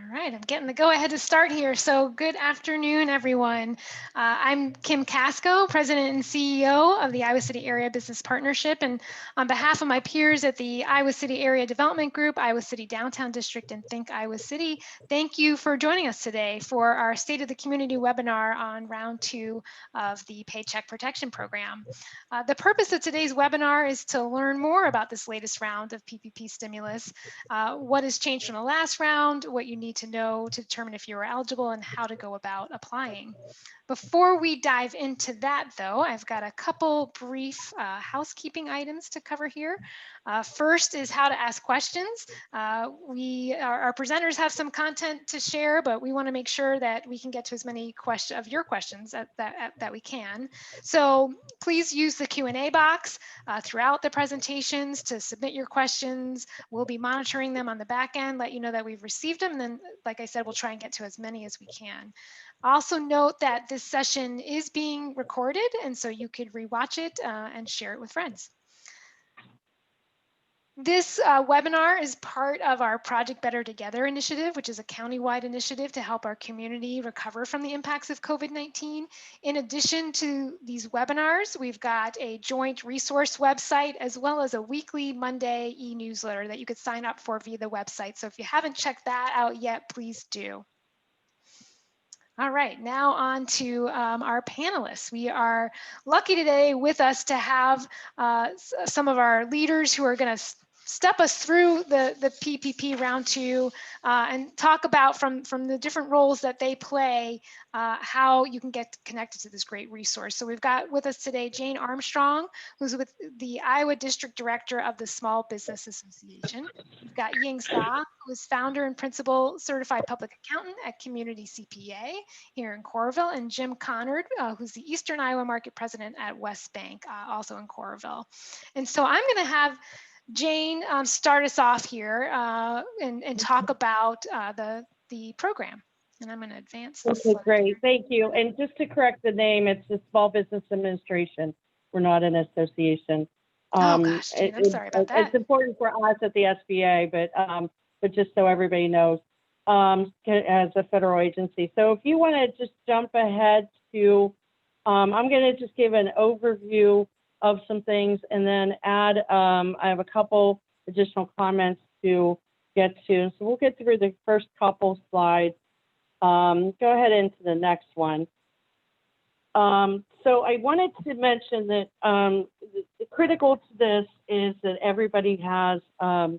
All right, I'm getting the go ahead to start here. So good afternoon, everyone. I'm Kim Casko, President and CEO of the Iowa City Area Business Partnership. And on behalf of my peers at the Iowa City Area Development Group, Iowa City Downtown District, and Think Iowa City, thank you for joining us today for our State of the Community webinar on round 2 of the Paycheck Protection Program. The purpose of today's webinar is to learn more about this latest round of PPP stimulus, what has changed from the last round, what you need to know to determine if you are eligible, and how to go about applying. Before we dive into that, though, I've got a couple brief housekeeping items to cover here. First is how to ask questions. Our presenters have some content to share, but we want to make sure that we can get to as many of your questions that we can. So please use the Q&A box throughout the presentations to submit your questions. We'll be monitoring them on the back end, let you know that we've received them. And then, like I said, we'll try and get to as many as we can. Also note that this session is being recorded, and so you could rewatch it and share it with friends. This webinar is part of our Project Better Together initiative, which is a countywide initiative to help our community recover from the impacts of COVID-19. In addition to these webinars, we've got a joint resource website as well as a weekly Monday e-newsletter that you could sign up for via the website. So if you haven't checked that out yet, please do. All right, now on to our panelists. We are lucky today with us to have some of our leaders who are going to step us through the PPP round 2 and talk about from the different roles that they play, how you can get connected to this great resource. So we've got with us today Jayne Armstrong, who's with the Iowa District Director of the Small Business Association. We've got Ying, who is founder and principal certified public accountant at Community CPA here in Coralville, and Jim Conard, who's the Eastern Iowa Market President at West Bank, also in Coralville. And so I'm going to have Jayne start us off here and talk about the program. And I'm going to advance this. Okay, great. Thank you. And just to correct the name, it's the Small Business Administration. We're not an association. Oh gosh, Jayne, I'm sorry about that. It's important for us at the SBA, but just so everybody knows, as a federal agency. So if you want to just jump ahead to, I'm going to just give an overview of some things and then add, I have a couple additional comments to get to. So we'll get through the first couple slides. Go ahead into the next one. So I wanted to mention that the critical to this is that everybody has a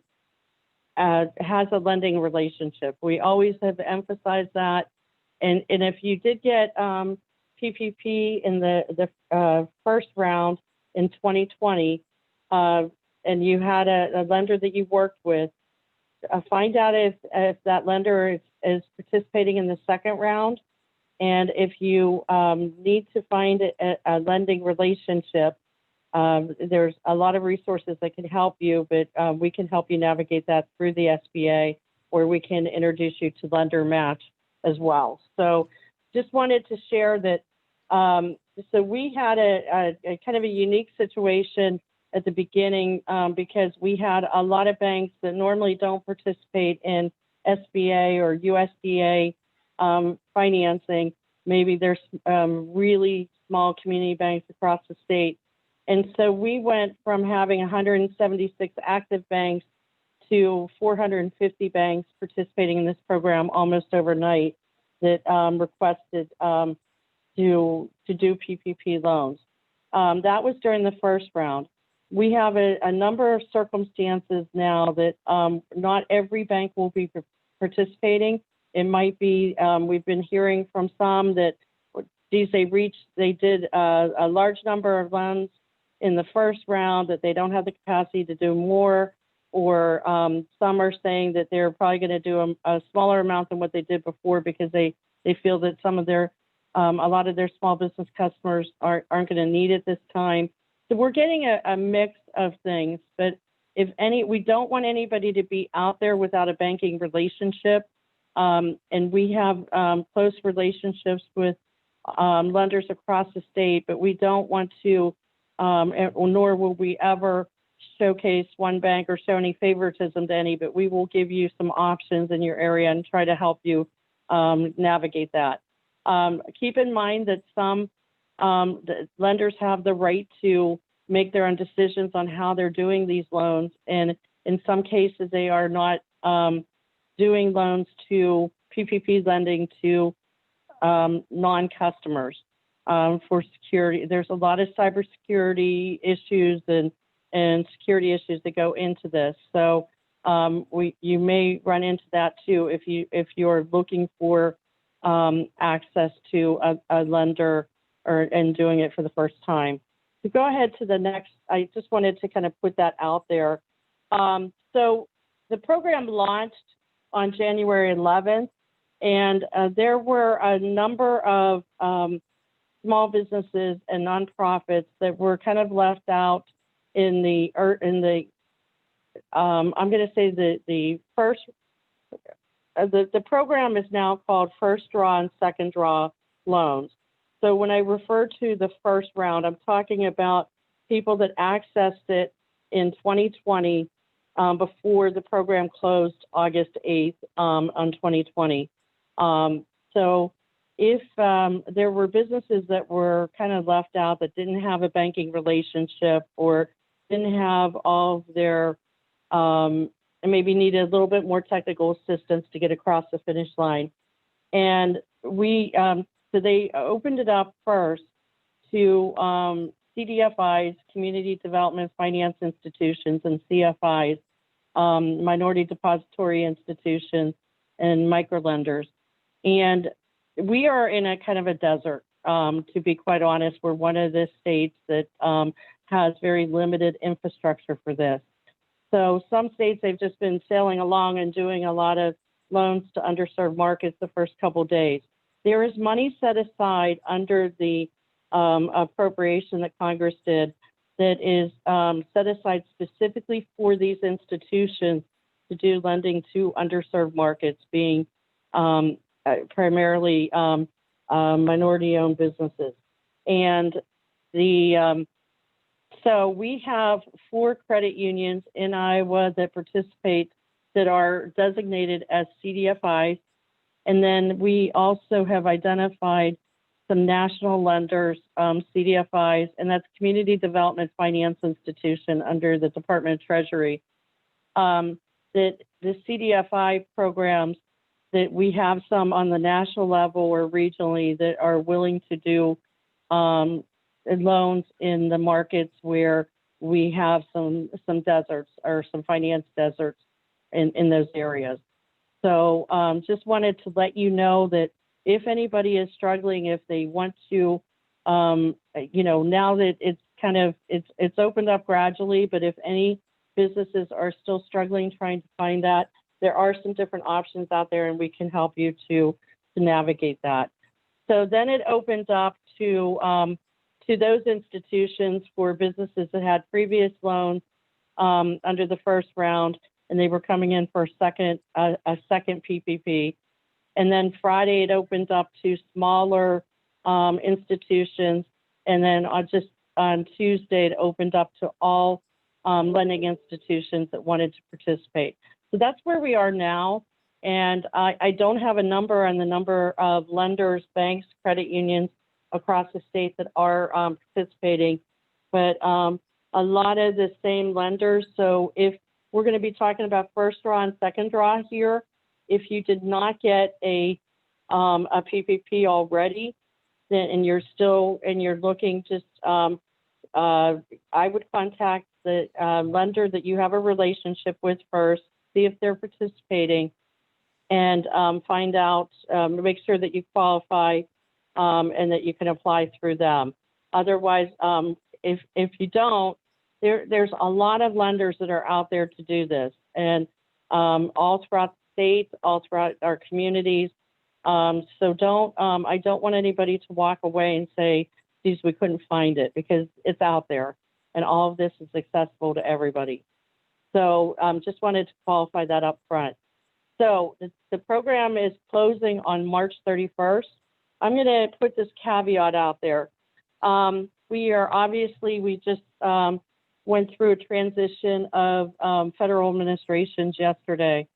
lending relationship. We always have emphasized that. And if you did get PPP in the first round in 2020, and you had a lender that you worked with, find out if that lender is participating in the second round. And if you need to find a lending relationship, there's a lot of resources that can help you, but we can help you navigate that through the SBA, or we can introduce you to Lender Match as well. So just wanted to share that. So we had a kind of a unique situation at the beginning because we had a lot of banks that normally don't participate in SBA or USDA financing. Maybe there's really small community banks across the state. And so we went from having 176 active banks to 450 banks participating in this program almost overnight that requested to do PPP loans. That was during the first round. We have a number of circumstances now that not every bank will be participating. It might be, we've been hearing from some that, geez, they did a large number of loans in the first round, that they don't have the capacity to do more, or some are saying that they're probably going to do a smaller amount than what they did before because they feel that some of their a lot of their small business customers aren't going to need it this time. So we're getting a mix of things, but we don't want anybody to be out there without a banking relationship. And we have close relationships with lenders across the state, but we don't want to, nor will we ever showcase one bank or show any favoritism to any, but we will give you some options in your area and try to help you navigate that. Keep in mind that some the lenders have the right to make their own decisions on how they're doing these loans, and in some cases they are not doing loans to PPP lending to non-customers for security. There's a lot of cybersecurity issues and security issues that go into this. So you may run into that too if you're looking for access to a lender and doing it for the first time. So go ahead to the next. I just wanted to kind of put that out there. So the program launched on January 11th, and there were a number of small businesses and nonprofits that were kind of left out in the I'm going to say the first. The program is now called First Draw and Second Draw loans. So when I refer to the first round, I'm talking about people that accessed it in 2020 before the program closed August 8th on 2020. So if there were businesses that were kind of left out that didn't have a banking relationship or didn't have all of their, and maybe needed a little bit more technical assistance to get across the finish line. And so they opened it up first to CDFIs, Community Development Finance Institutions, and CFIs, Minority Depository Institutions, and microlenders. And we are in a kind of a desert, to be quite honest. We're one of the states that has very limited infrastructure for this. So some states, they've just been sailing along and doing a lot of loans to underserved markets the first couple of days. There is money set aside under the appropriation that Congress did that is set aside specifically for these institutions to do lending to underserved markets, being primarily minority-owned businesses. And so we have 4 credit unions in Iowa that participate that are designated as CDFIs. And then we also have identified some national lenders, CDFIs, and that's Community Development Finance Institution under the Department of Treasury. That the CDFI programs, that we have some on the national level or regionally that are willing to do loans in the markets where we have some deserts or some finance deserts in those areas. So just wanted to let you know that if anybody is struggling, if they want to, now that it's kind of, it's opened up gradually, but if any businesses are still struggling trying to find that, there are some different options out there and we can help you to navigate that. So then it opens up to those institutions for businesses that had previous loans under the first round, and they were coming in for a second PPP. And then Friday, it opened up to smaller institutions. And then just on Tuesday, it opened up to all lending institutions that wanted to participate. So that's where we are now. And I don't have a number on the number of lenders, banks, credit unions across the state that are participating, but a lot of the same lenders. So if we're going to be talking about first draw and second draw here, if you did not get a PPP already, then and you're looking, just I would contact the lender that you have a relationship with first, see if they're participating, and find out, make sure that you qualify and that you can apply through them. Otherwise, if you don't, there's a lot of lenders that are out there to do this, and all throughout the state, all throughout our communities. So I don't want anybody to walk away and say, geez, we couldn't find it, because it's out there and all of this is accessible to everybody. So just wanted to qualify that up front. So the program is closing on March 31st. I'm going to put this caveat out there. We just went through a transition of federal administrations yesterday.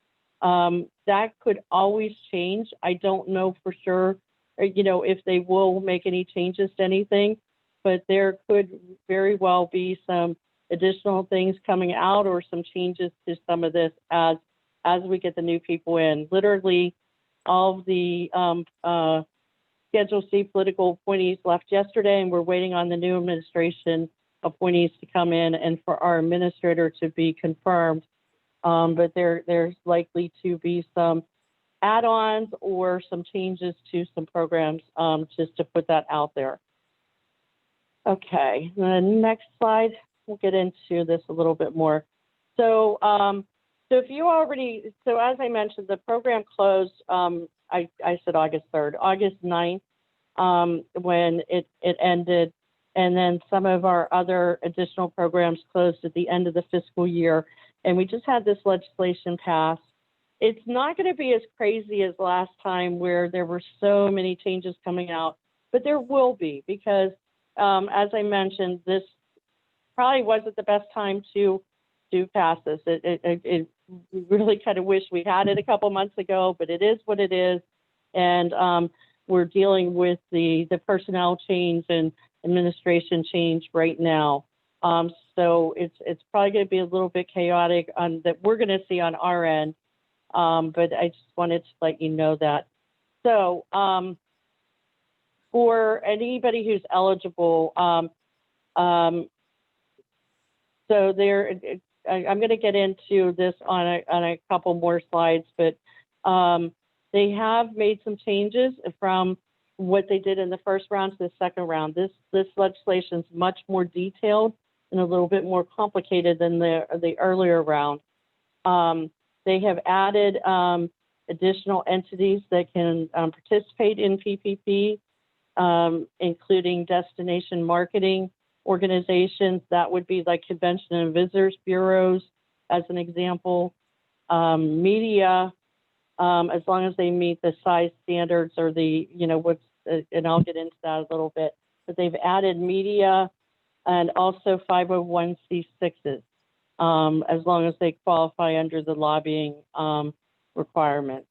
That could always change. I don't know for sure, if they will make any changes to anything, but there could very well be some additional things coming out or some changes to some of this as we get the new people in. Literally, all of the Schedule C political appointees left yesterday, and we're waiting on the new administration appointees to come in and for our administrator to be confirmed. But there's likely to be some add-ons or some changes to some programs, just to put that out there. Okay, the next slide, we'll get into this a little bit more. So, as I mentioned, the program closed, I said August 3rd, August 9th, when it ended, and then some of our other additional programs closed at the end of the fiscal year, and we just had this legislation passed. It's not going to be as crazy as last time where there were so many changes coming out, but there will be, because as I mentioned, this probably wasn't the best time to pass this. It really kind of wish we had it a couple months ago, but it is what it is. And we're dealing with the personnel change and administration change right now. So it's probably going to be a little bit chaotic that we're going to see on our end. But I just wanted to let you know that. So for anybody who's eligible, so I'm going to get into this on a couple more slides, but they have made some changes from what they did in the first round to the second round. This legislation is much more detailed and a little bit more complicated than the earlier round. They have added additional entities that can participate in PPP, including destination marketing organizations. That would be like convention and visitors bureaus, as an example. Media, as long as they meet the size standards or and I'll get into that a little bit, but they've added media and also 501c6s, as long as they qualify under the lobbying requirements.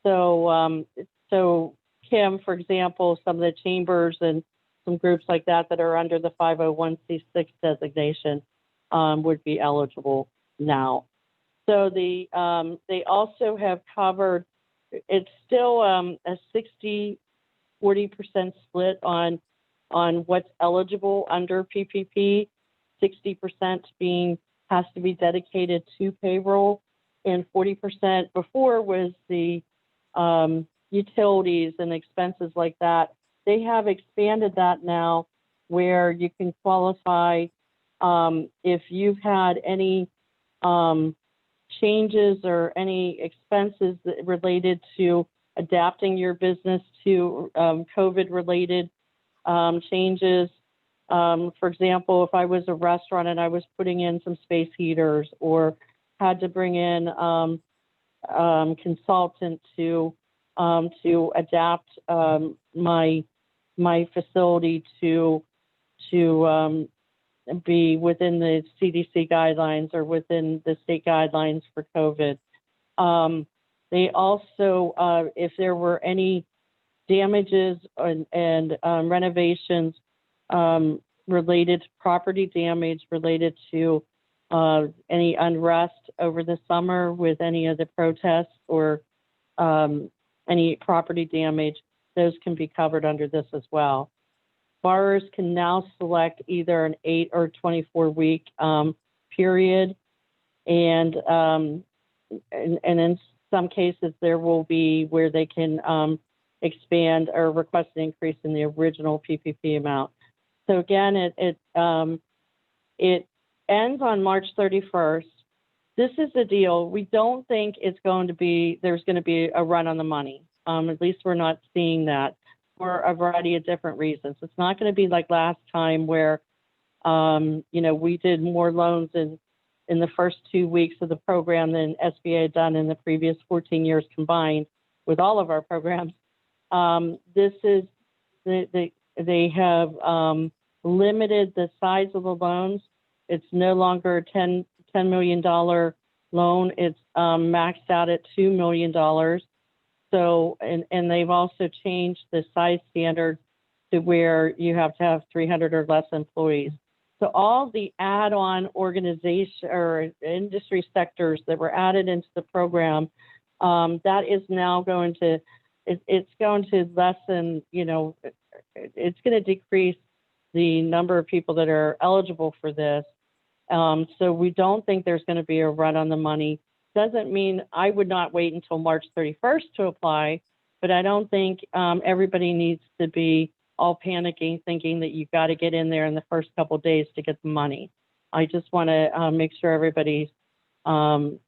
So Kim, for example, some of the chambers and some groups like that are under the 501c6 designation would be eligible now. So they also have covered, it's still a 60-40% split on what's eligible under PPP, 60% has to be dedicated to payroll, and 40% before was the utilities and expenses like that. They have expanded that now, where you can qualify if you've had any changes or any expenses related to adapting your business to COVID-related changes. For example, if I was a restaurant and I was putting in some space heaters, or had to bring in consultant to adapt my facility to be within the CDC guidelines or within the state guidelines for COVID. They also, if there were any damages and renovations related to property damage, related to any unrest over the summer with any of the protests, or any property damage, those can be covered under this as well. Borrowers can now select either an 8 or 24-week period, and in some cases there will be where they can expand or request an increase in the original PPP amount. So again, it ends on March 31st. This is the deal. We don't think there's going to be a run on the money. At least we're not seeing that, for a variety of different reasons. It's not going to be like last time where, we did more loans in the first 2 weeks of the program than SBA had done in the previous 14 years combined with all of our programs. They have limited the size of the loans It's no longer a $10 million loan. It's maxed out at $2 million. So, and they've also changed the size standard to where you have to have 300 or less employees. So all the add-on organization or industry sectors that were added into the program, that is now going to, it's going to lessen, you know, it's going to decrease the number of people that are eligible for this. So we don't think there's going to be a run on the money. Doesn't mean I would not wait until March 31st to apply, but I don't think everybody needs to be all panicking, thinking that you've got to get in there in the first couple of days to get the money. I just want to make sure everybody's calm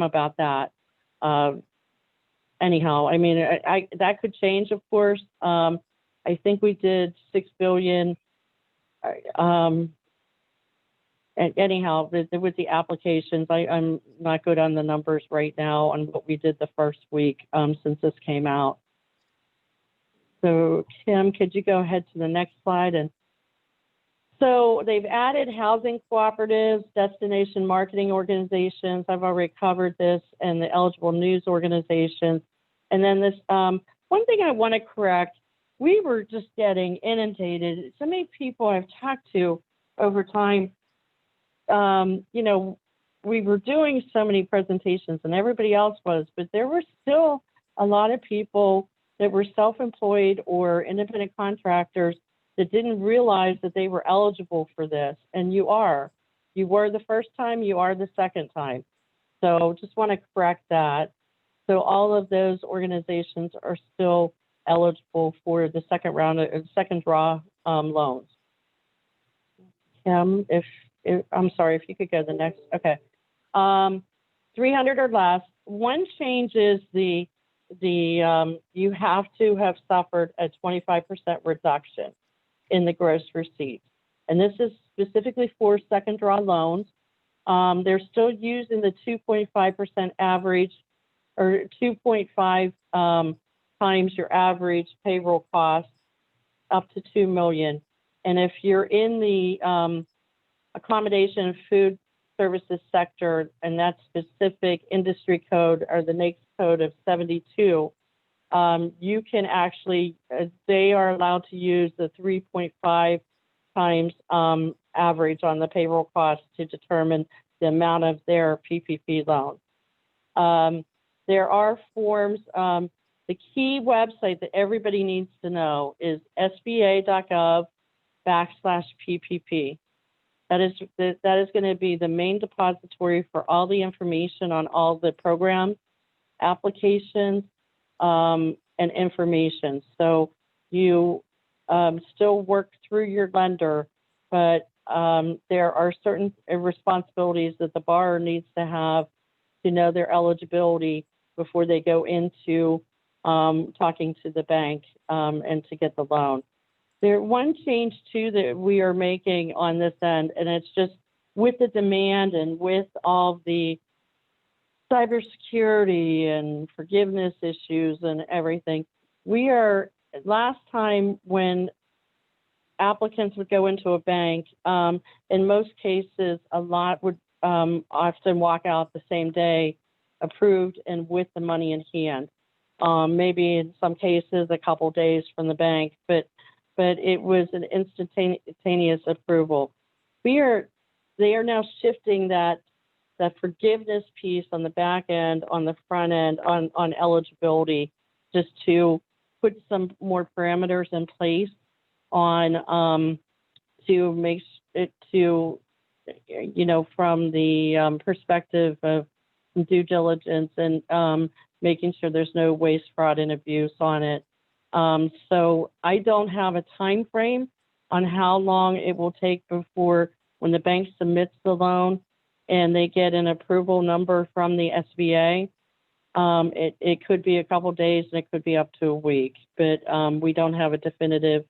about that. Anyhow, I mean, that could change, of course. I think we did $6 billion. Anyhow, with the applications, I'm not good on the numbers right now on what we did the first week since this came out. So Kim, could you go ahead to the next slide? And so they've added housing cooperatives, destination marketing organizations. I've already covered this, and the eligible news organizations. And then this one thing I want to correct, we were just getting inundated. So many people I've talked to over time, you know, we were doing so many presentations and everybody else was, but there were still a lot of people that were self-employed or independent contractors that didn't realize that they were eligible for this. And you are. You were the first time, you are the second time. So just want to correct that. So all of those organizations are still eligible for the second round, second draw loans. Kim, I'm sorry, if you could go to the next. Okay. 300 or less. One change is you have to have suffered a 25% reduction in the gross receipts. And this is specifically for second draw loans. They're still using the 2.5% average or 2.5 times your average payroll cost up to $2 million. And if you're in the accommodation food services sector, and that specific industry code or the NAICS code of 72, you can actually, they are allowed to use the 3.5 times average on the payroll cost to determine the amount of their PPP loan. There are forms. The key website that everybody needs to know is sba.gov/PPP. That is going to be the main depository for all the information on all the programs, applications, and information. So you still work through your lender, but there are certain responsibilities that the borrower needs to have to know their eligibility before they go into talking to the bank and to get the loan. One change too that we are making on this end, and it's just with the demand and with all the cybersecurity and forgiveness issues and everything, we are, last time when applicants would go into a bank, in most cases, a lot would often walk out the same day, approved and with the money in hand. Maybe in some cases, a couple days from the bank, but it was an instantaneous approval. They are now shifting that forgiveness piece on the back end, on the front end, on eligibility, just to put some more parameters in place on to make it to, you know, from the perspective of due diligence and making sure there's no waste, fraud, and abuse on it. So I don't have a time frame on how long it will take before when the bank submits the loan and they get an approval number from the SBA. It could be a couple days and it could be up to a week, but we don't have a definitive.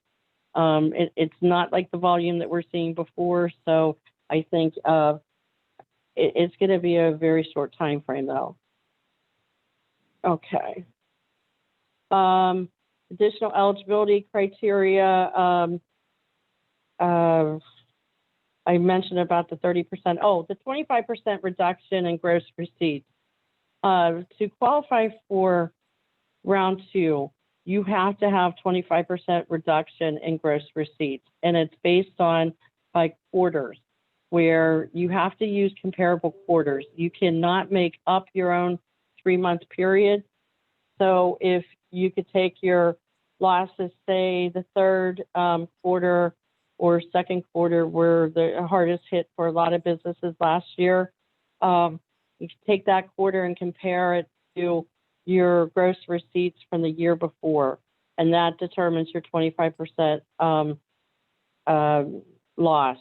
It's not like the volume that we're seeing before, so I think it's going to be a very short time frame though. Okay. Additional eligibility criteria. I mentioned about the 30%. Oh, the 25% reduction in gross receipts. To qualify for round 2, you have to have 25% reduction in gross receipts, and it's based on quarters, where you have to use comparable quarters. You cannot make up your own 3-month period. So if you could take your losses, say the third quarter or second quarter were the hardest hit for a lot of businesses last year, you can take that quarter and compare it to your gross receipts from the year before, and that determines your 25% loss.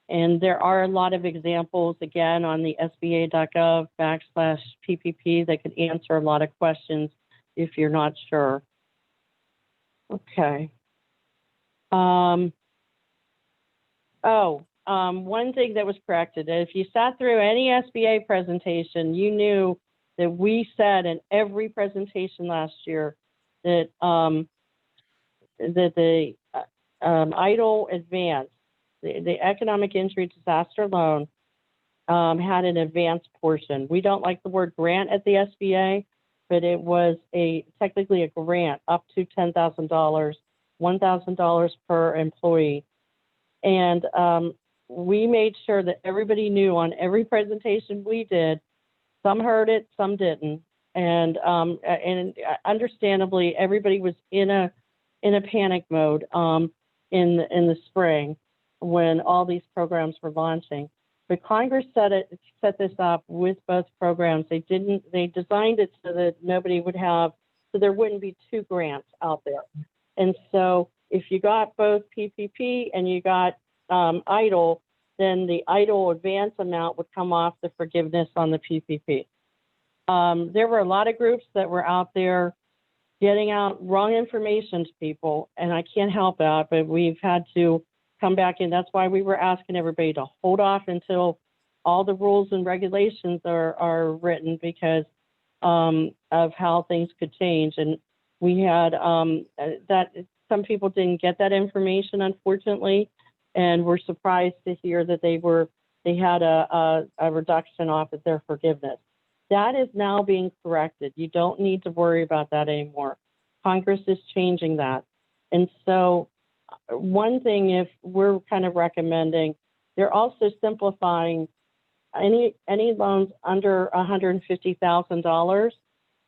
And there are a lot of examples, again, on the sba.gov/PPP that could answer a lot of questions if you're not sure. Okay. One thing that was corrected, if you sat through any SBA presentation, you knew that we said in every presentation last year that the EIDL advance, the economic injury disaster loan, had an advanced portion. We don't like the word grant at the SBA, but it was technically a grant up to $10,000, $1,000 per employee. And we made sure that everybody knew on every presentation we did. Some heard it, some didn't, and understandably, everybody was in a panic mode in the spring when all these programs were launching. But Congress set this up with both programs. They designed it so that there wouldn't be 2 grants out there. And so if you got both PPP and you got EIDL, then the EIDL advance amount would come off the forgiveness on the PPP. There were a lot of groups that were out there getting out wrong information to people, and I can't help that, but we've had to come back in. That's why we were asking everybody to hold off until all the rules and regulations are written, because of how things could change. And we had that some people didn't get that information, unfortunately, and were surprised to hear that they had a reduction off of their forgiveness. That is now being corrected. You don't need to worry about that anymore. Congress is changing that. And so one thing, if we're kind of recommending, they're also simplifying any loans under $150,000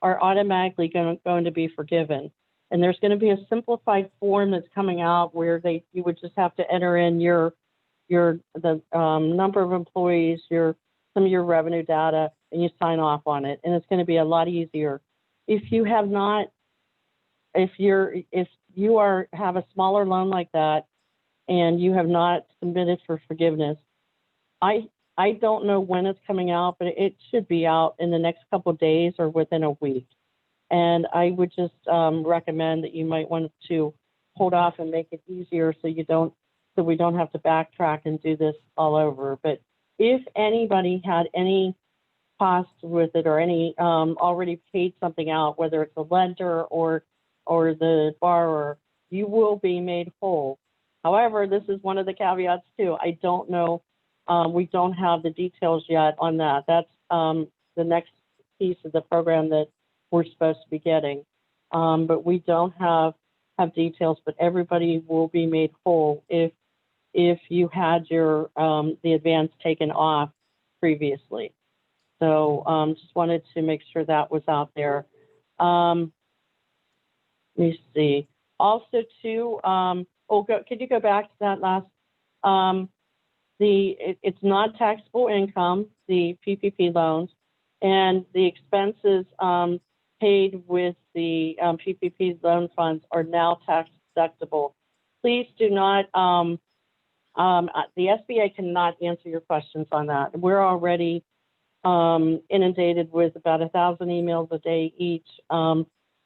are automatically going to be forgiven. And there's going to be a simplified form that's coming out where you would just have to enter in the number of employees, some of your revenue data, and you sign off on it. And it's going to be a lot easier. If you have a smaller loan like that and you have not submitted for forgiveness, I don't know when it's coming out, but it should be out in the next couple of days or within a week. And I would just recommend that you might want to hold off and make it easier so we don't have to backtrack and do this all over. But if anybody had any costs with it or any already paid something out, whether it's a lender or the borrower, you will be made whole. However, this is one of the caveats too. I don't know. We don't have the details yet on that. That's the next piece of the program that we're supposed to be getting. But we don't have details, but everybody will be made whole if you had your the advance taken off previously. So just wanted to make sure that was out there. Let me see. Also, too, could you go back to that last? It's not taxable income, the PPP loans, and the expenses paid with the PPP loan funds are now tax deductible. Please do not. The SBA cannot answer your questions on that. We're already inundated with about 1,000 emails a day each,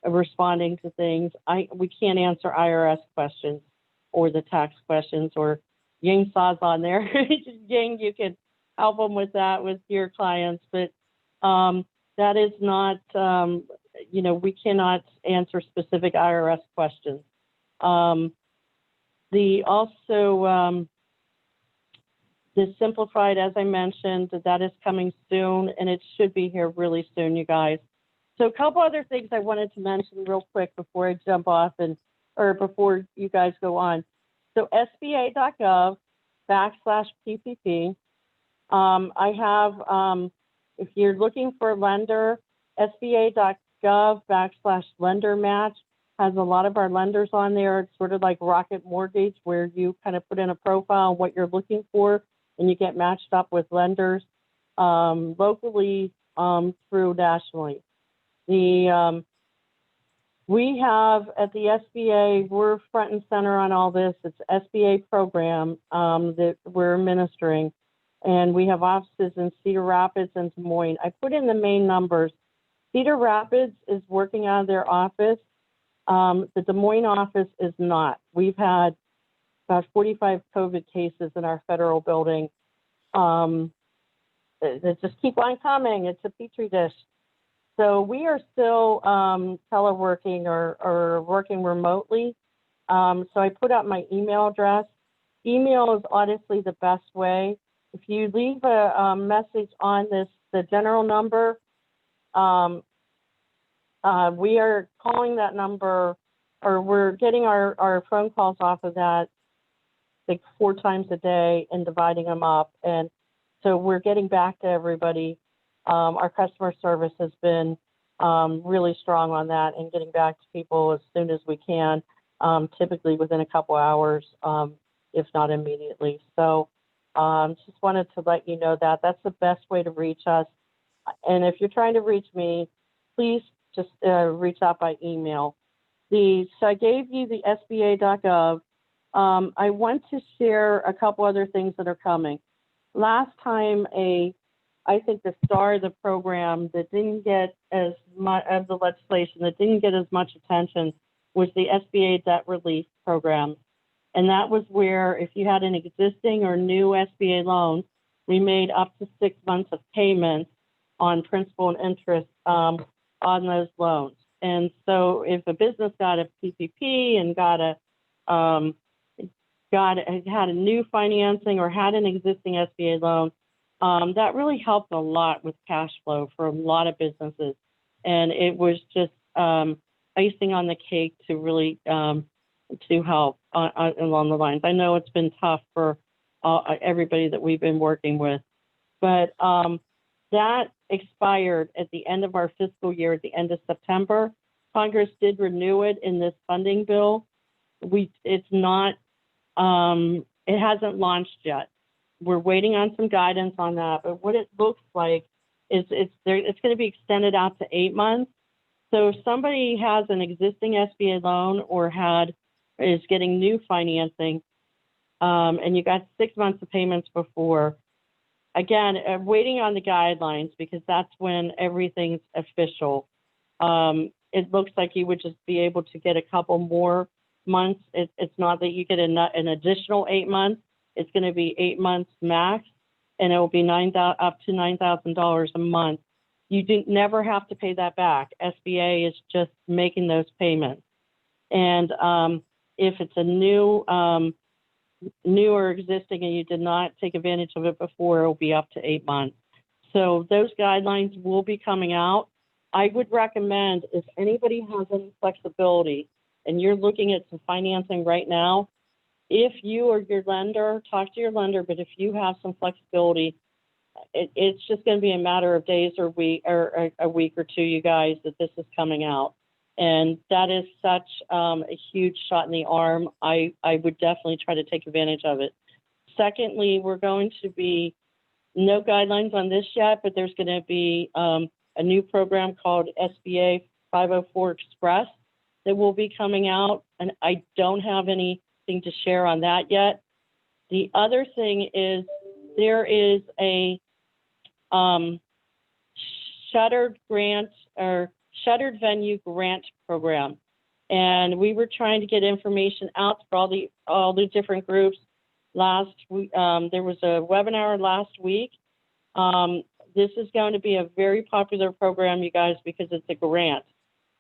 responding to things. We can't answer IRS questions or the tax questions, or Ying Saw's on there. Ying, you can help them with that with your clients, but that is not, we cannot answer specific IRS questions. The simplified, as I mentioned, that is coming soon, and it should be here really soon, you guys. So a couple other things I wanted to mention real quick before I jump off or before you guys go on. So SBA.gov/PPP. I have, if you're looking for a lender, SBA.gov/lender match has a lot of our lenders on there. It's sort of like Rocket Mortgage, where you kind of put in a profile on what you're looking for, and you get matched up with lenders locally through nationally. We have at the SBA, we're front and center on all this. It's SBA program that we're administering, and we have offices in Cedar Rapids and Des Moines. I put in the main numbers. Cedar Rapids is working out of their office. The Des Moines office is not. We've had about 45 COVID cases in our federal building. They just keep on coming. It's a petri dish. So we are still teleworking or working remotely. So I put out my email address. Email is honestly the best way. If you leave a message on the general number, we are calling that number, or we're getting our phone calls off of that like 4 times a day and dividing them up. And so we're getting back to everybody. Our customer service has been really strong on that and getting back to people as soon as we can, typically within a couple hours, if not immediately. So just wanted to let you know that that's the best way to reach us. And if you're trying to reach me, please just reach out by email. So I gave you the SBA.gov. I want to share a couple other things that are coming. Last time, I think the star of the program that didn't get as much of the legislation, that didn't get as much attention, was the SBA debt relief program. And that was where if you had an existing or new SBA loan, we made up to 6 months of payments on principal and interest on those loans. And so if a business got a PPP and had a new financing or had an existing SBA loan, that really helped a lot with cash flow for a lot of businesses. And it was just icing on the cake to really to help along the lines. I know it's been tough for everybody that we've been working with, but that expired at the end of our fiscal year, at the end of September. Congress did renew it in this funding bill. It's not, it hasn't launched yet. We're waiting on some guidance on that, but what it looks like is it's going to be extended out to 8 months. So if somebody has an existing SBA loan or is getting new financing, and you got 6 months of payments before, again, waiting on the guidelines because that's when everything's official. It looks like you would just be able to get a couple more months. It's not that you get an additional 8 months. It's going to be 8 months max, and it will be up to $9,000 a month. You never have to pay that back. SBA is just making those payments. And if it's a new or existing and you did not take advantage of it before, it will be up to 8 months. So those guidelines will be coming out. I would recommend if anybody has any flexibility and you're looking at some financing right now, if you or your lender, talk to your lender, but if you have some flexibility, it's just going to be a matter of days or a week or two, you guys, that this is coming out. And that is such a huge shot in the arm. I would definitely try to take advantage of it. Secondly, we're going to be, no guidelines on this yet, but there's going to be a new program called SBA 504 Express that will be coming out. And I don't have anything to share on that yet. The other thing is there is a shuttered venue grant program, and we were trying to get information out for all the different groups. Last week, there was a webinar last week. This is going to be a very popular program, you guys, because it's a grant,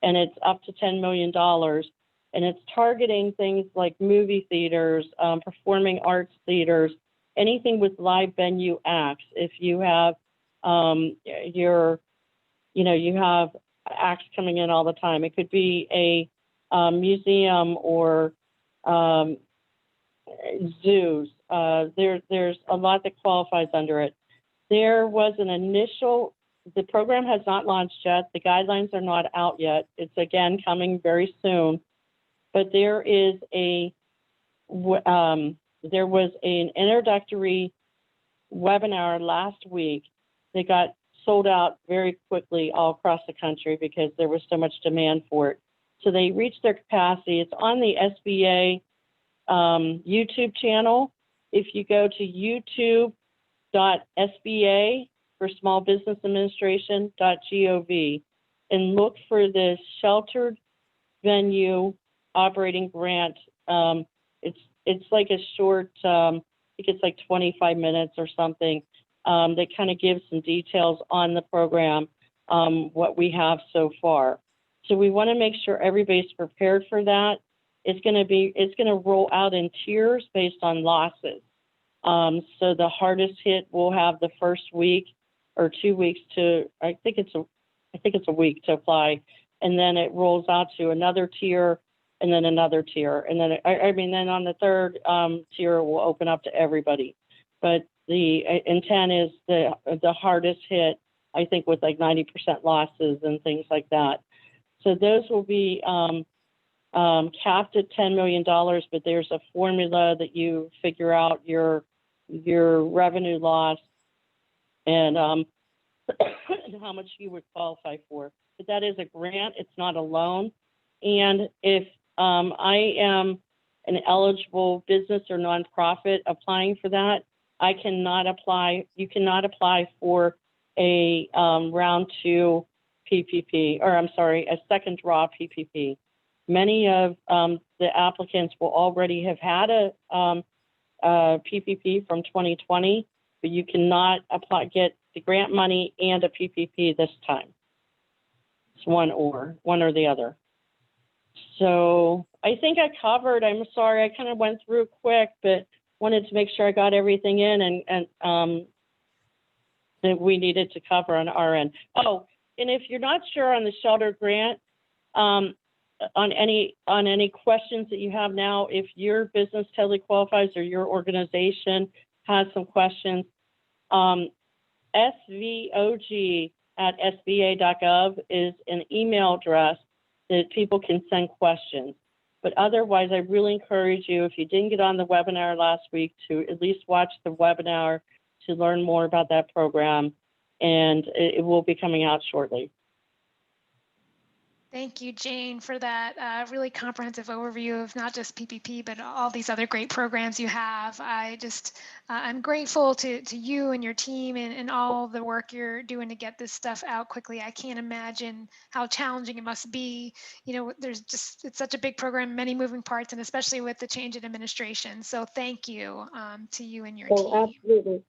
and it's up to $10 million, and it's targeting things like movie theaters, performing arts theaters, anything with live venue acts. If you have you have acts coming in all the time. It could be a museum or zoos. There's a lot that qualifies under it. There was an initial, the program has not launched yet. The guidelines are not out yet. It's again coming very soon. But there was an introductory webinar last week that got sold out very quickly all across the country because there was so much demand for it. So they reached their capacity. It's on the SBA YouTube channel. If you go to youtube.sba for Small Business Administration.gov and look for the sheltered venue operating grant, it's like a short, I think it's like 25 minutes or something. That kind of gives some details on the program, what we have so far. So we want to make sure everybody's prepared for that. It's going to roll out in tiers based on losses. So the hardest hit will have the first week or 2 weeks to, I think it's a week to apply, and then it rolls out to another tier, and then another tier, and then then on the third tier it will open up to everybody. But the intent is the hardest hit, I think, with like 90% losses and things like that. So those will be capped at $10 million, but there's a formula that you figure out your revenue loss and how much you would qualify for. But that is a grant, it's not a loan. And if I am an eligible business or nonprofit applying for that, I cannot apply, you cannot apply for a round 2 PPP, or I'm sorry, a second draw PPP. Many of the applicants will already have had a PPP from 2020, but you cannot get the grant money and a PPP this time. It's one or the other. So I think I covered, I'm sorry, I kind of went through quick, but wanted to make sure I got everything in and that we needed to cover on our end. Oh, and if you're not sure on the shelter grant, on any questions that you have now, if your business totally qualifies or your organization has some questions, svog@sba.gov is an email address that people can send questions. But otherwise, I really encourage you, if you didn't get on the webinar last week, to at least watch the webinar to learn more about that program, and it will be coming out shortly. Thank you, Jayne, for that really comprehensive overview of not just PPP, but all these other great programs you have. I'm grateful to you and your team and all the work you're doing to get this stuff out quickly. I can't imagine how challenging it must be. You know, it's such a big program, many moving parts, and especially with the change in administration. So thank you to you and your team. Absolutely.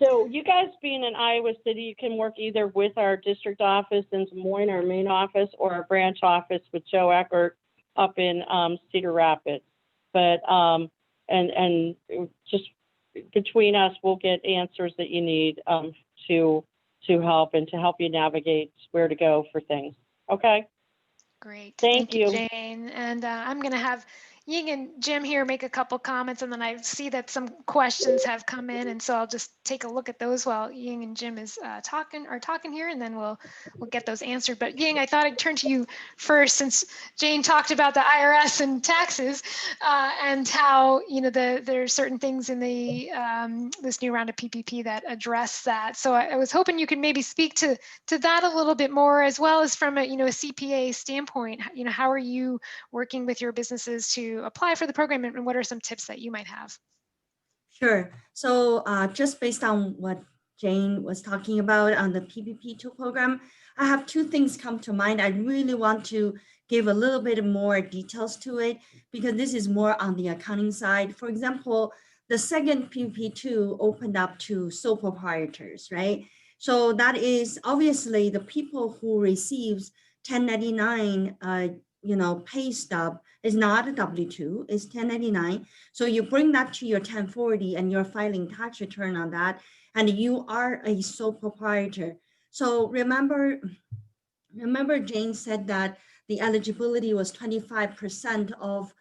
So you guys being in Iowa City, you can work either with our district office in Des Moines, our main office, or our branch office with Joe Eckert up in Cedar Rapids. But and just between us, we'll get answers that you need to help you navigate where to go for things. Okay. Great. Thank you, Jayne. And I'm going to have Ying and Jim here make a couple comments, and then I see that some questions have come in, and so I'll just take a look at those while Ying and Jim is talking here, and then we'll get those answered. But Ying, I thought I'd turn to you first, since Jayne talked about the IRS and taxes and how there are certain things in the this new round of PPP that address that. So I was hoping you could maybe speak to that a little bit more, as well as from a CPA standpoint. How are you working with your businesses to apply for the program, and what are some tips that you might have? Sure. So just based on what Jayne was talking about on the PPP2 program, I have two things come to mind. I really want to give a little bit more details to it, because this is more on the accounting side. For example, the second PPP2 opened up to sole proprietors, right? So that is obviously the people who receives 1099 pay stub is not a W-2, it's 1099. So you bring that to your 1040 and you're filing tax return on that, and you are a sole proprietor. So remember Jayne said that the eligibility was 25% of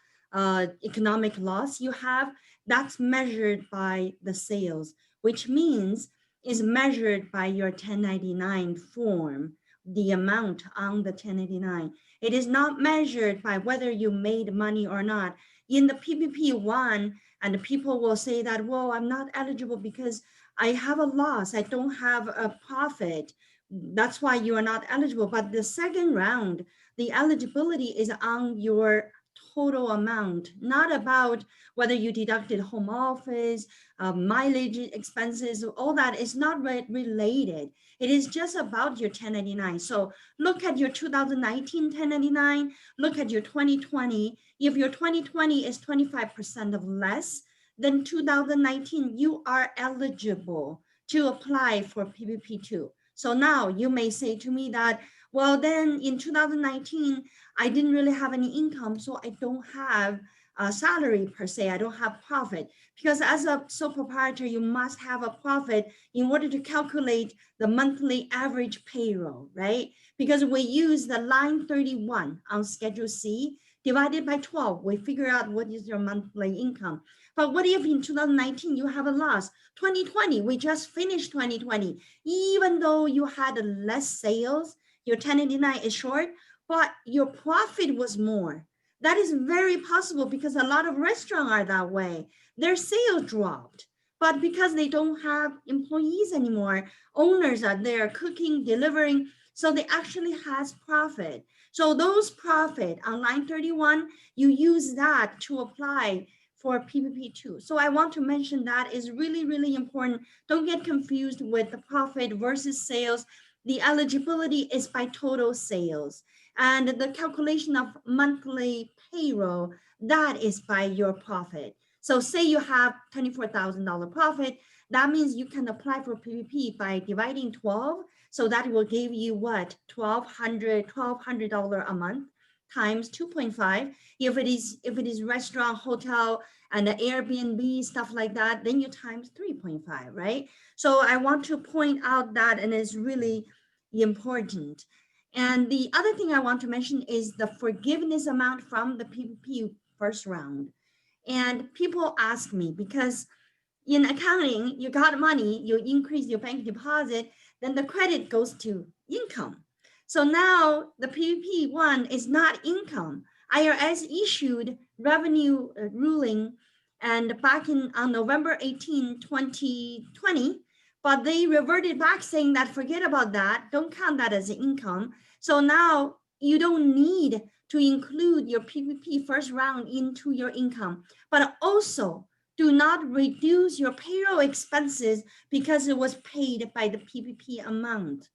economic loss you have. That's measured by the sales, which means is measured by your 1099 form, the amount on the 1099. It is not measured by whether you made money or not. In the PPP one, and people will say that, well, I'm not eligible because I have a loss, I don't have a profit. That's why you are not eligible. But the second round, the eligibility is on your total amount, not about whether you deducted home office, mileage expenses, all that is not related. It is just about your 1099. So look at your 2019 1099, look at your 2020. If your 2020 is 25% of less than 2019, you are eligible to apply for PPP2. So now you may say to me that, well, then in 2019, I didn't really have any income, so I don't have a salary per se, I don't have profit. Because as a sole proprietor, you must have a profit in order to calculate the monthly average payroll, right? Because we use the line 31 on Schedule C divided by 12, we figure out what is your monthly income. But what if in 2019 you have a loss? 2020, we just finished 2020. Even though you had less sales, your 1099 is short, but your profit was more. That is very possible because a lot of restaurants are that way. Their sales dropped, but because they don't have employees anymore, owners are there cooking, delivering, so they actually has profit. So those profit on line 31, you use that to apply for PPP2. So I want to mention that is really, really important. Don't get confused with the profit versus sales. The eligibility is by total sales. And the calculation of monthly payroll, that is by your profit. So say you have $24,000 profit, that means you can apply for PPP by dividing 12. So that will give you what? $1,200 a month times 2.5. If it is restaurant, hotel, and the Airbnb, stuff like that, then you times 3.5, right? So I want to point out that, and it's really important. And the other thing I want to mention is the forgiveness amount from the PPP first round. And people ask me, because in accounting, you got money, you increase your bank deposit, then the credit goes to income. So now the PPP one is not income. IRS issued revenue ruling and back on November 18, 2020, but they reverted back saying that forget about that, don't count that as income. So now you don't need to include your PPP first round into your income, but also do not reduce your payroll expenses because it was paid by the PPP amount.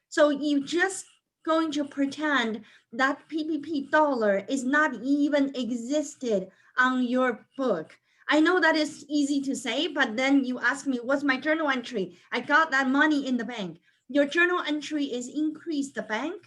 So you just going to pretend that PPP dollar is not even existed on your book. I know that is easy to say, but then you ask me, what's my journal entry? I got that money in the bank. Your journal entry is increase the bank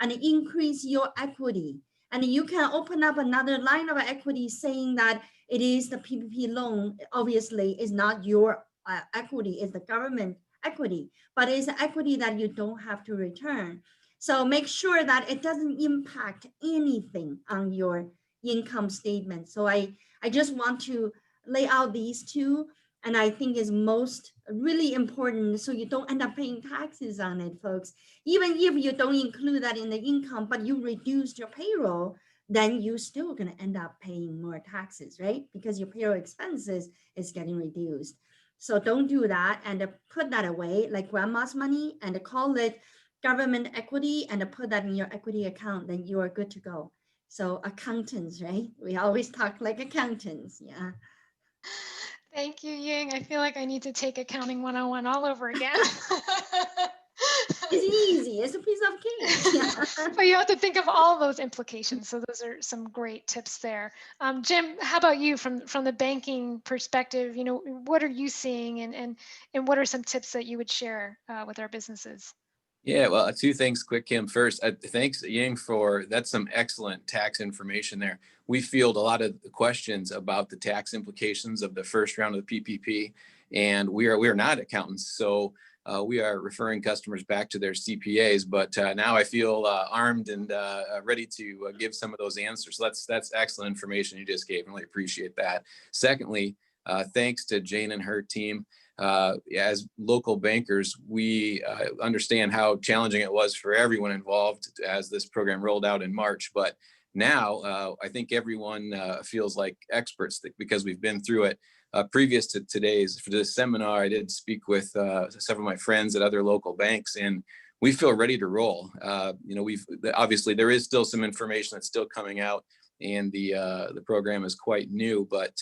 and increase your equity. And you can open up another line of equity saying that it is the PPP loan. Obviously, is not your equity, it's the government equity, but it's equity that you don't have to return. So make sure that it doesn't impact anything on your income statement. So I just want to lay out these two, and I think is most really important so you don't end up paying taxes on it, folks. Even if you don't include that in the income, but you reduced your payroll, then you're still going to end up paying more taxes, right? Because your payroll expenses is getting reduced. So don't do that and put that away like grandma's money and call it government equity and put that in your equity account, then you are good to go. So accountants, right? We always talk like accountants, yeah. Thank you, Ying. I feel like I need to take accounting 101 all over again. It's easy, it's a piece of cake. Yeah. But you have to think of all those implications. So those are some great tips there. Jim, how about you from the banking perspective? What are you seeing and what are some tips that you would share with our businesses? Yeah, well, two things quick, Kim. First, thanks, Ying, that's some excellent tax information there. We field a lot of questions about the tax implications of the first round of the PPP, and we are not accountants, so we are referring customers back to their CPAs. But now I feel armed and ready to give some of those answers. So that's excellent information you just gave. Really appreciate that. Secondly, thanks to Jayne and her team. As local bankers, we understand how challenging it was for everyone involved as this program rolled out in March. But now I think everyone feels like experts because we've been through it. Previous to for this seminar, I did speak with several of my friends at other local banks, and we feel ready to roll. Obviously there is still some information that's still coming out, and the program is quite new, but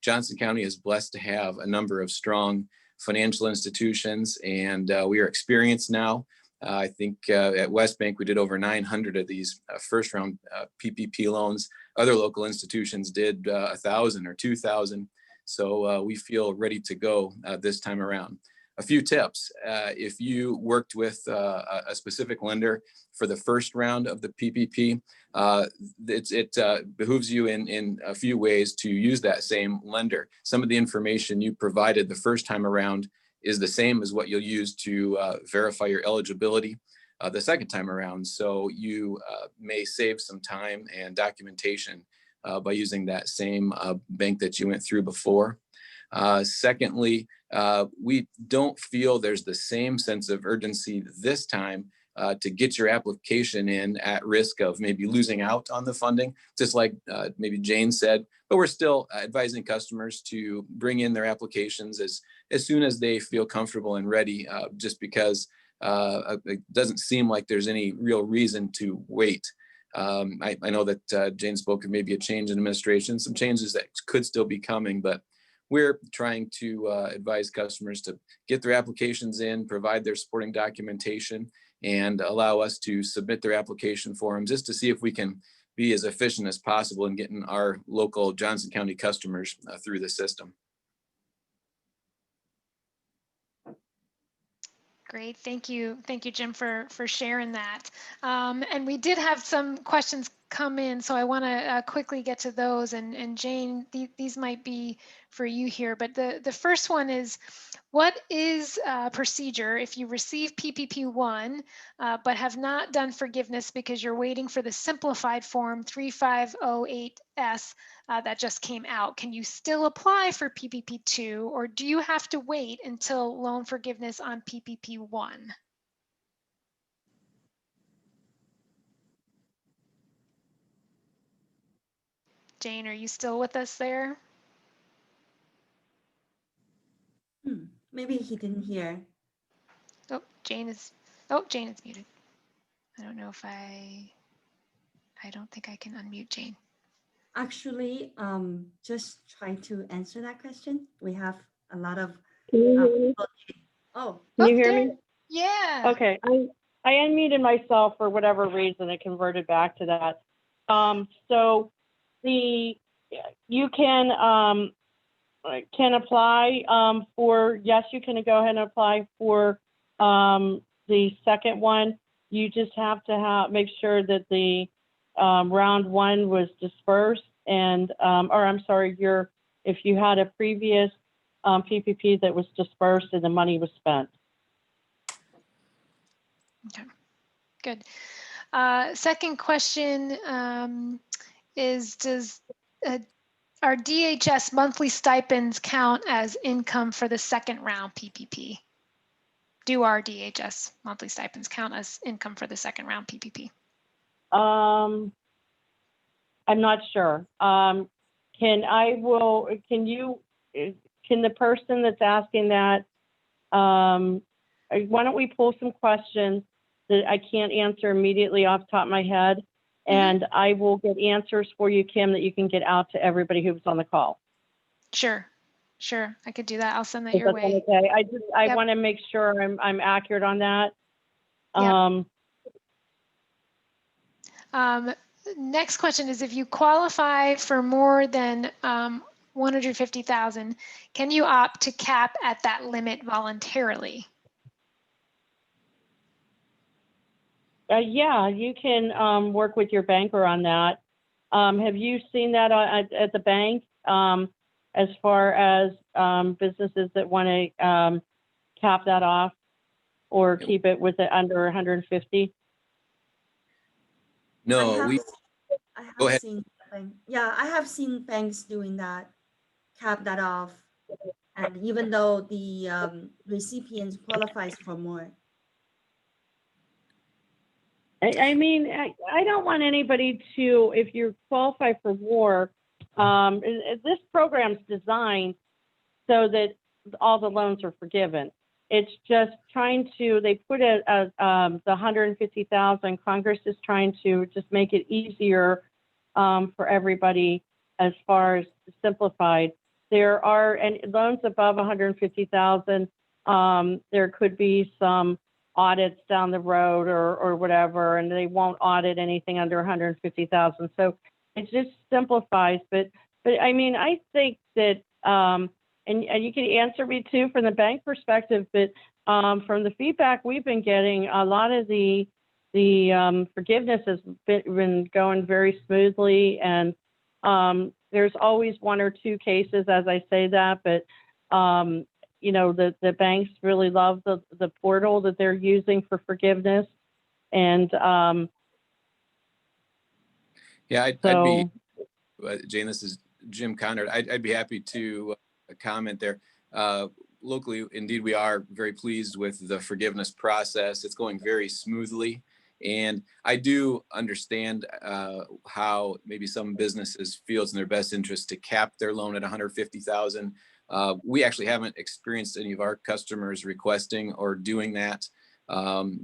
Johnson County is blessed to have a number of strong financial institutions, and we are experienced now. I think at West Bank we did over 900 of these first round PPP loans. Other local institutions did 1,000 or 2,000. So we feel ready to go this time around. A few tips: if you worked with a specific lender for the first round of the PPP, it behooves you in a few ways to use that same lender. Some of the information you provided the first time around is the same as what you'll use to verify your eligibility the second time around. So you may save some time and documentation by using that same bank that you went through before. Secondly, we don't feel there's the same sense of urgency this time to get your application in at risk of maybe losing out on the funding, just like maybe Jayne said, but we're still advising customers to bring in their applications as soon as they feel comfortable and ready, just because it doesn't seem like there's any real reason to wait. I know that Jayne spoke of maybe a change in administration, some changes that could still be coming, but we're trying to advise customers to get their applications in, provide their supporting documentation, and allow us to submit their application form just to see if we can be as efficient as possible in getting our local Johnson County customers through the system. Great, thank you, Jim, for sharing that. And we did have some questions come in, so I want to quickly get to those. And Jayne, these might be for you here, but the first one is, what is procedure if you receive PPP1 but have not done forgiveness because you're waiting for the simplified form 3508S that just came out? Can you still apply for PPP2, or do you have to wait until loan forgiveness on PPP1? Jayne, are you still with us there? Maybe he didn't hear. Oh, Jayne is muted. I don't know if I don't think I can unmute Jayne. Actually, just try to answer that question. We have a lot of Can you hear me? Oh, Can you hear me? Yeah. Okay, I unmuted myself for whatever reason. It converted back to that. So you can apply for, yes, you can go ahead and apply for the second one. You just have to make sure that the round one was dispersed, and or I'm sorry, if you had a previous PPP that was dispersed and the money was spent. Okay, good. Second question is, are DHS monthly stipends count as income for the second round PPP? Do our DHS monthly stipends count as income for the second round PPP? I'm not sure. Can the person that's asking that, why don't we pull some questions that I can't answer immediately off the top of my head, and I will get answers for you, Kim, that you can get out to everybody who was on the call. Sure, I could do that. I'll send that your way. Okay. I want to make sure I'm accurate on that. Next question is, if you qualify for more than 150,000, can you opt to cap at that limit voluntarily? Yeah, you can work with your banker on that. Have you seen that at the bank as far as businesses that want to cap that off or keep it with it under 150? No, I have go ahead. seen, yeah, I have seen banks doing that, cap that off. And even though the recipient qualifies for more. I mean, I don't want anybody to, if you qualify for more, this program's designed so that all the loans are forgiven. It's just trying to, they put it as the 150,000. Congress is trying to just make it easier for everybody as far as simplified. There are, and loans above 150,000, there could be some audits down the road or whatever, and they won't audit anything under 150,000. So it just simplifies. But I mean, I think that, and you can answer me too from the bank perspective, but from the feedback we've been getting, a lot of the forgiveness has been going very smoothly, and there's always one or two cases as I say that, but you know, the banks really love the portal that they're using for forgiveness. And yeah, I'd be, Jayne, this is Jim Conard. I'd be happy to comment there. Locally, indeed, we are very pleased with the forgiveness process. It's going very smoothly. And I do understand how maybe some businesses feel it's in their best interest to cap their loan at 150,000. We actually haven't experienced any of our customers requesting or doing that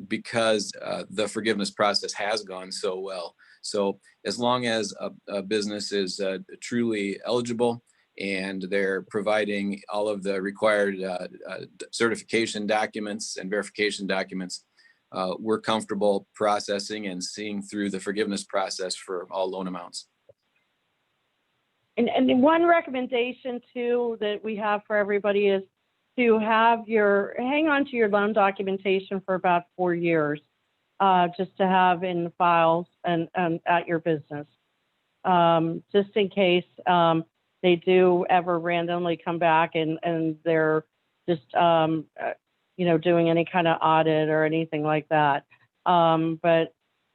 because the forgiveness process has gone so well. So as long as a business is truly eligible and they're providing all of the required certification documents and verification documents, we're comfortable processing and seeing through the forgiveness process for all loan amounts. And one recommendation too that we have for everybody is to hang on to your loan documentation for about 4 years, just to have in the files and at your business, just in case they do ever randomly come back and they're just you know, doing any kind of audit or anything like that. But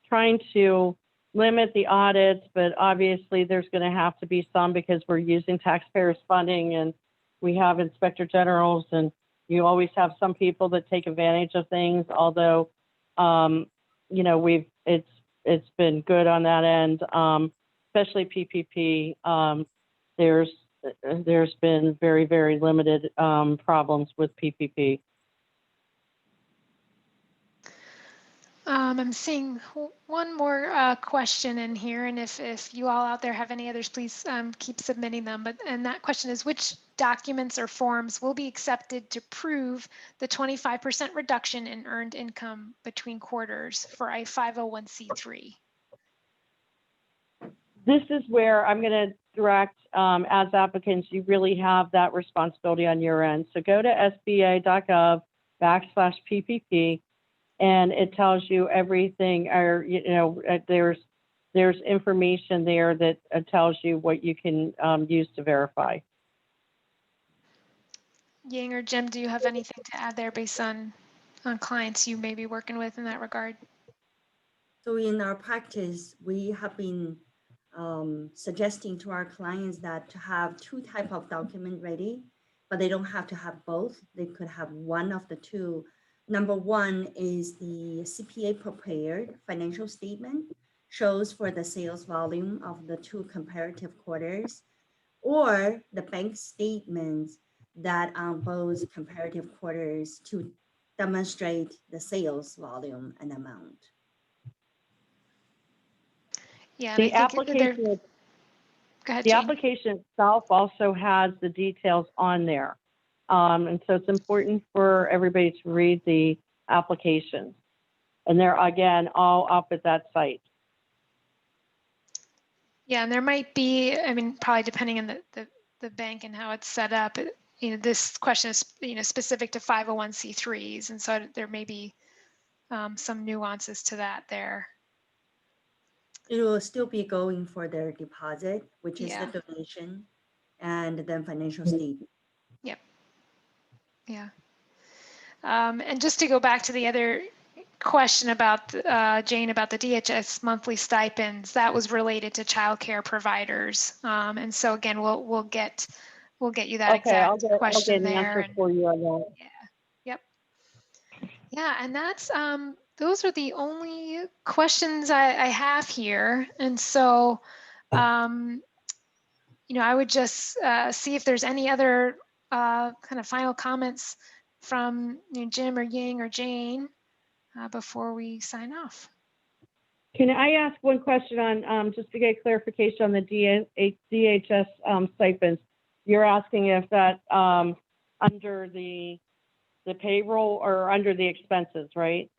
trying to limit the audits, but obviously there's going to have to be some because we're using taxpayers' funding and we have inspector generals, and you always have some people that take advantage of things. Although, you know, it's been good on that end, especially PPP. There's been very, very limited problems with PPP. I'm seeing one more question in here, and if you all out there have any others, please keep submitting them. And that question is, which documents or forms will be accepted to prove the 25% reduction in earned income between quarters for a 501c3? This is where I'm going to direct, as applicants, you really have that responsibility on your end. So go to sba.gov/PPP. And it tells you everything, or, you know, there's information there that tells you what you can use to verify. Ying or Jim, do you have anything to add there based on clients you may be working with in that regard? So in our practice, we have been suggesting to our clients that to have 2 types of document ready, but they don't have to have both. They could have one of the two. Number one is the CPA prepared financial statement, shows for the sales volume of the 2 comparative quarters, or the bank statements that on both comparative quarters to demonstrate the sales volume and amount. Yeah, and the application, go ahead, the Jayne. application itself also has the details on there. And so it's important for everybody to read the applications. And they're, again, all up at that site. Yeah, and there might be, I mean, probably depending on the bank and how it's set up, you know, this question is, you know, specific to 501c3s. And so there may be some nuances to that there. It will still be going for their deposit, which is Yeah. the donation, and then financial statement. Yep. Yeah. And just to go back to the other question about Jayne about the DHS monthly stipends, that was related to childcare providers. And so again, we'll get you that Okay, I'll exact get question an answer there. for you on that. Yep. Yeah, and that's those are the only questions I have here. And so you know, I would just see if there's any other kind of final comments from Jim or Ying or Jayne before we sign off. Can I ask one question on, just to get clarification on the DHS stipends? You're asking if that under the payroll or under the expenses, right?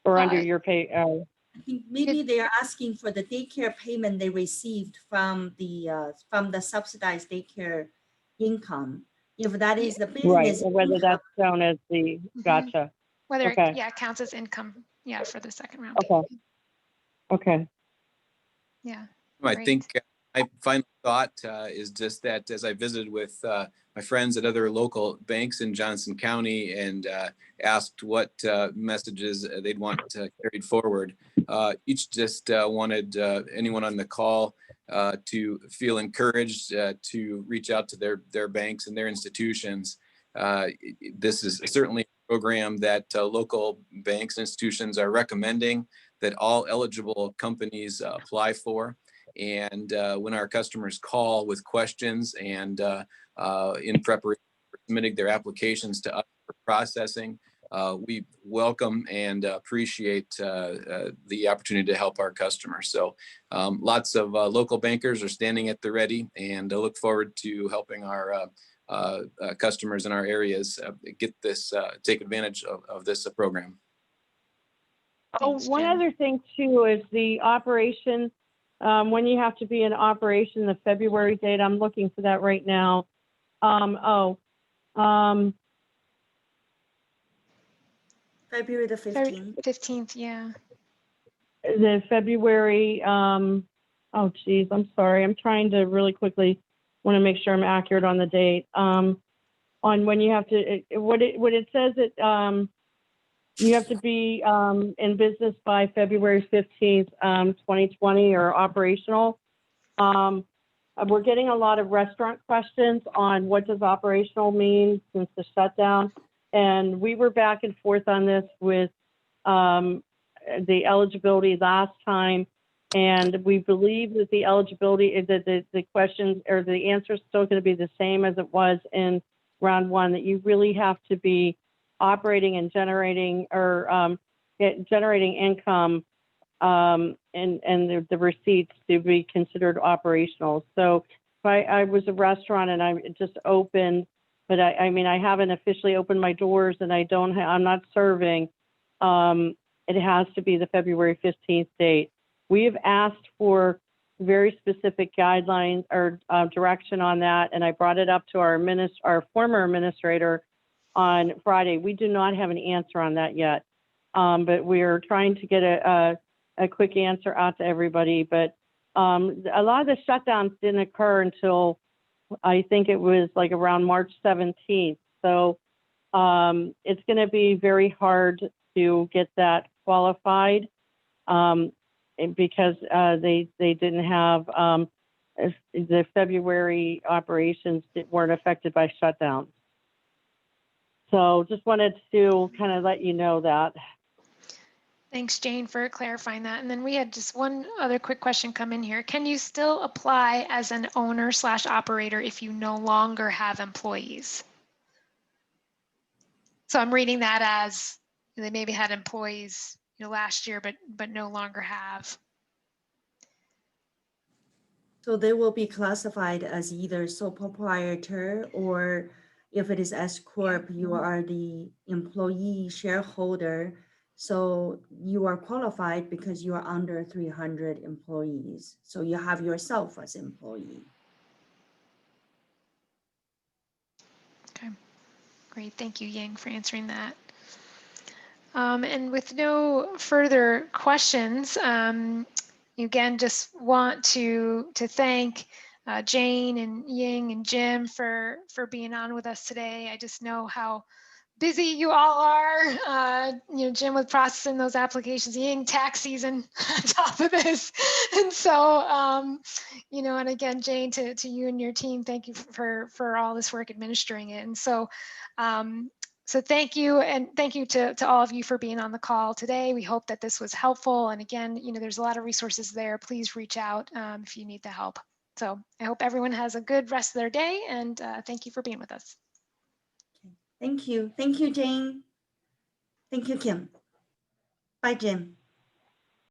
Or under your pay? I think maybe they are asking for the daycare payment they received from the subsidized daycare income. If that is the business, right, or whether that's shown as the, gotcha. Whether okay. it counts as income, for the second round. Okay. Okay. Yeah. I great. think my final thought is just that as I visited with my friends at other local banks in Johnson County and asked what messages they'd want carried forward, each just wanted anyone on the call to feel encouraged to reach out to their banks and their institutions. This is certainly a program that local banks and institutions are recommending that all eligible companies apply for. And when our customers call with questions and in preparation for submitting their applications to us for processing, we welcome and appreciate the opportunity to help our customers. So lots of local bankers are standing at the ready, and I look forward to helping our customers in our areas get this, take advantage of this program. Thanks, one Jim. other thing too is the operation. When you have to be in operation, the February date, I'm looking for that right now. February the 15th. 15th, yeah. The February, oh geez, I'm sorry. I'm trying to really quickly want to make sure I'm accurate on the date. On when you have to, what it says that you have to be in business by February 15th, 2020 or operational. We're getting a lot of restaurant questions on what does operational mean since the shutdown. And we were back and forth on this with the eligibility last time. And we believe that the eligibility, that the questions or the answer is still going to be the same as it was in round one, that you really have to be operating and generating or generating income and the receipts to be considered operational. So if I was a restaurant and I just opened, but I mean, I haven't officially opened my doors and I'm not serving, it has to be the February 15th date. We have asked for very specific guidelines or direction on that. And I brought it up to our former administrator on Friday. We do not have an answer on that yet, but we're trying to get a quick answer out to everybody. But a lot of the shutdowns didn't occur until I think it was like around March 17th. So it's going to be very hard to get that qualified because they didn't have the February operations weren't affected by shutdowns. So just wanted to kind of let you know that. Thanks, Jayne, for clarifying that. And then we had just one other quick question come in here. Can you still apply as an owner/operator if you no longer have employees? So I'm reading that as they maybe had employees last year, but no longer have. So they will be classified as either sole proprietor, or if it is S Corp, you are the employee shareholder. So you are qualified because you are under 300 employees. So you have yourself as employee. Okay, great. Thank you, Ying, for answering that. And with no further questions, again, just want to thank Jayne and Ying and Jim for being on with us today. I just know how busy you all are. Jim with processing those applications, Ying tax season on top of this. And so, and again, Jayne, to you and your team, thank you for all this work administering it. And so, so thank you, and thank you to all of you for being on the call today. We hope that this was helpful. And again, there's a lot of resources there. Please reach out if you need the help. So I hope everyone has a good rest of their day, and thank you for being with us. Thank you. Thank you, Jayne. Thank you, Kim. Bye, Jim.